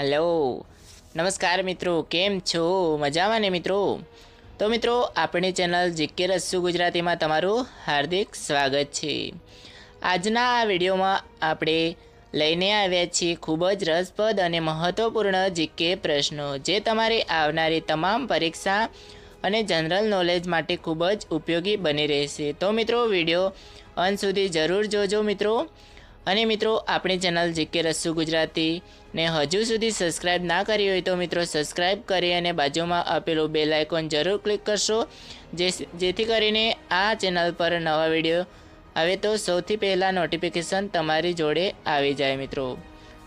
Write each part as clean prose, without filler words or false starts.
Hello नमस्कार मित्रों, केम छो? मजामां ने मित्रों? तो मित्रों, आपणी चेनल जीके रस्सू गुजराती में तमारुं हार्दिक स्वागत छे। आजना आ विडियो में आपणे लईने आव्या छीए खूब ज रसप्रद अने महत्वपूर्ण जीके प्रश्नों, जे तमारी आवनारी तमाम परीक्षा अने जनरल नॉलेज माटे खूब ज उपयोगी बनी रहेशे। तो मित्रों, विडियो अंत सुधी जरूर जोजो मित्रों। અને મિત્રો, આપણી ચેનલ જીકે રસ્સુ ગુજરાતી ને હજુ સુધી સબસ્ક્રાઈબ ના કરી હોય તો મિત્રો સબસ્ક્રાઈબ કરી અને બાજુમાં આપેલું બેલ આઇકોન જરૂર ક્લિક કરશો, જેથી કરીને આ ચેનલ પર નવા વિડીયો આવે તો સૌથી પહેલાં નોટિફિકેશન તમારી જોડે આવી જાય મિત્રો।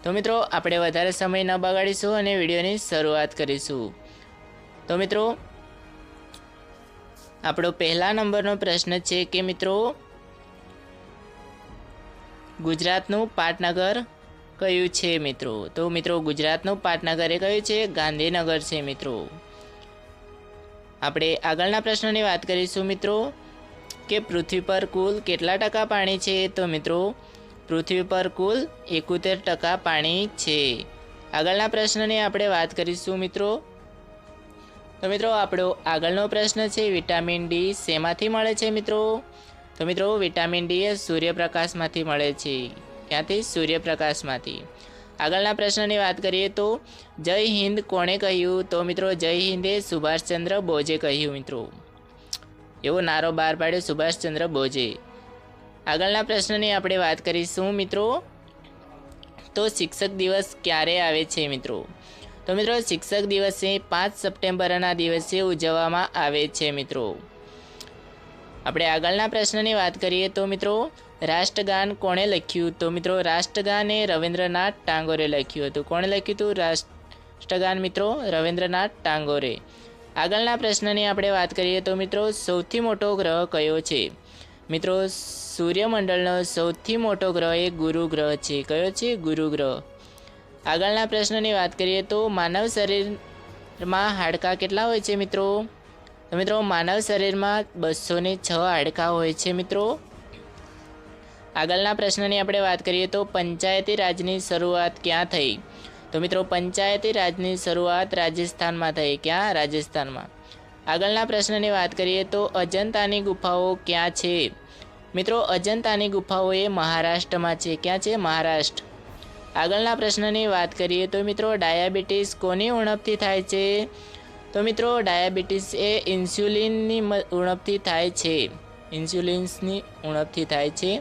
તો મિત્રો, આપણે વધારે સમય ન બગાડીશું અને વિડીયોની શરૂઆત કરીશું। તો મિત્રો, આપણો પહેલા નંબરનો પ્રશ્ન છે કે મિત્રો, गुजरातनु पाटनगर कयुं छे मित्रों? तो मित्रों, गुजरातनु पाटनगर ए कयुं छे? गांधीनगर छे मित्रों। आपणे आगळना प्रश्ननी वात करीशुं मित्रों के पृथ्वी पर कुल केटला टका पाणी छे? तो मित्रों, पृथ्वी पर कुल 71% पाणी छे। आगळना प्रश्ननी आपणे वात करीशुं मित्रों। तो मित्रों, आपणो आगळनो प्रश्न छे विटामिन डी शेमांथी मळे छे मित्रों? तो मित्रों, विटामिन डी सूर्यप्रकाश में मळे छे। क्यांथी? सूर्यप्रकाशमांथी। आगळना प्रश्ननी वात करीए तो जय हिंद कोणे कह्युं? तो मित्रों, जय हिंद सुभाषचंद्र बोजे कह्युं मित्रों। एवो नारो बहार पाड्यो सुभाषचंद्र बोजे। आगळना प्रश्ननी आपणे वात करीशुं मित्रों। तो शिक्षक दिवस क्यारे आवे छे मित्रों? तो मित्रों, शिक्षक दिवस 5 सप्टेम्बरना दिवसे उजववामां आवे छे मित्रों। આપણે આગળના પ્રશ્નની વાત કરીએ તો મિત્રો, રાષ્ટ્રગાન કોણે લખ્યું? તો મિત્રો, રાષ્ટ્રગાન એ રવિન્દ્રનાથ ટાગોરે લખ્યું હતું। કોણે લખ્યું હતું રાષ્ટ્રગાન મિત્રો? રવિન્દ્રનાથ ટાગોરે। આગળના પ્રશ્નની આપણે વાત કરીએ તો મિત્રો, સૌથી મોટો ગ્રહ કયો છે? મિત્રો, સૂર્યમંડળનો સૌથી મોટો ગ્રહ એ ગુરુ ગ્રહ છે। કયો છે? ગુરુ ગ્રહ। આગળના પ્રશ્નની વાત કરીએ તો માનવ શરીરમાં હાડકાં કેટલા હોય છે મિત્રો? तो मित्रों, मानव शरीर में 206 हाड़का होय छे मित्रों। आगळना प्रश्ननी आपणे वात करीए तो पंचायती राजनी शरूआत क्यां थई? तो मित्रों, पंचायती राजनी शरूआत राजस्थान में थई। क्या? राजस्थान में। आगळना प्रश्ननी वात करीए तो अजंतानी गुफाओ क्यां छे? मित्रों, अजंतानी गुफाओ ए महाराष्ट्र में छे। क्या छे? महाराष्ट्र। आगळना प्रश्ननी वात करीए तो मित्रों, डायाबिटीज कोनी उणपथी थाय छे? तो मित्रों, डायाबिटीज ए इन्स्युलिननी उणपथी थाय छे। इन्स्युलिन्सनी उणपथी थाय छे।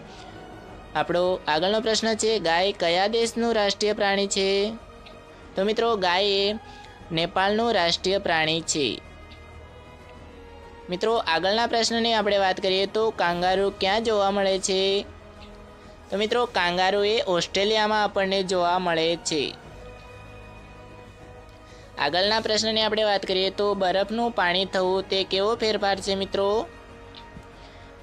आपणो आगळनो प्रश्न छे, गाय कया देशनुं राष्ट्रीय प्राणी छे? तो मित्रों, गाय ए नेपाळनुं राष्ट्रीय प्राणी छे। मित्रों, आगळना प्रश्ननी आपणे वात करीए तो कांगारू क्यां जोवा मळे छे? तो मित्रों, कांगारू ए ऑस्ट्रेलियामां आपणने जोवा मळे छे। આગળના પ્રશ્નની આપણે વાત કરીએ તો બરફનું પાણી થવું તે કેવો ફેરફાર છે મિત્રો?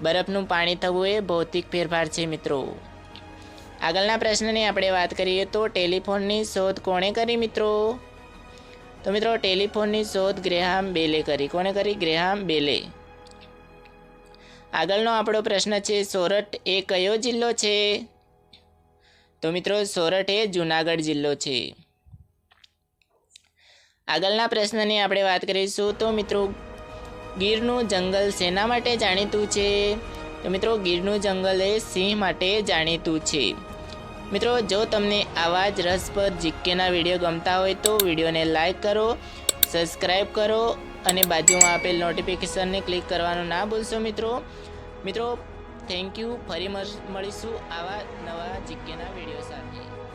બરફનું પાણી થવું એ ભૌતિક ફેરફાર છે મિત્રો। આગળના પ્રશ્નની આપણે વાત કરીએ તો ટેલિફોનની શોધ કોણે કરી મિત્રો? તો મિત્રો, ટેલિફોનની શોધ ગ્રેહામ બેલે કરી। કોણે કરી? ગ્રેહામ બેલે। આગળનો આપણો પ્રશ્ન છે, સોરઠ એ કયો જિલ્લો છે? તો મિત્રો, સોરઠ એ જૂનાગઢ જિલ્લો છે। આગળના પ્રશ્નની આપણે વાત કરીશું તો મિત્રો, ગીરનું જંગલ શેના માટે જાણીતું છે? તો મિત્રો, ગીરનું જંગલ એ સિંહ માટે જાણીતું છે। મિત્રો, જો તમને આવા જ રસપ્રદ જીકેના વિડીયો ગમતા હોય તો વિડીયોને લાઈક કરો, સબસ્ક્રાઈબ કરો અને બાજુમાં આપેલ નોટિફિકેશનને ક્લિક કરવાનું ના ભૂલશો મિત્રો। મિત્રો, થેન્ક યુ। ફરી મળીશું આવા નવા જીકેના વિડીયો સાથે।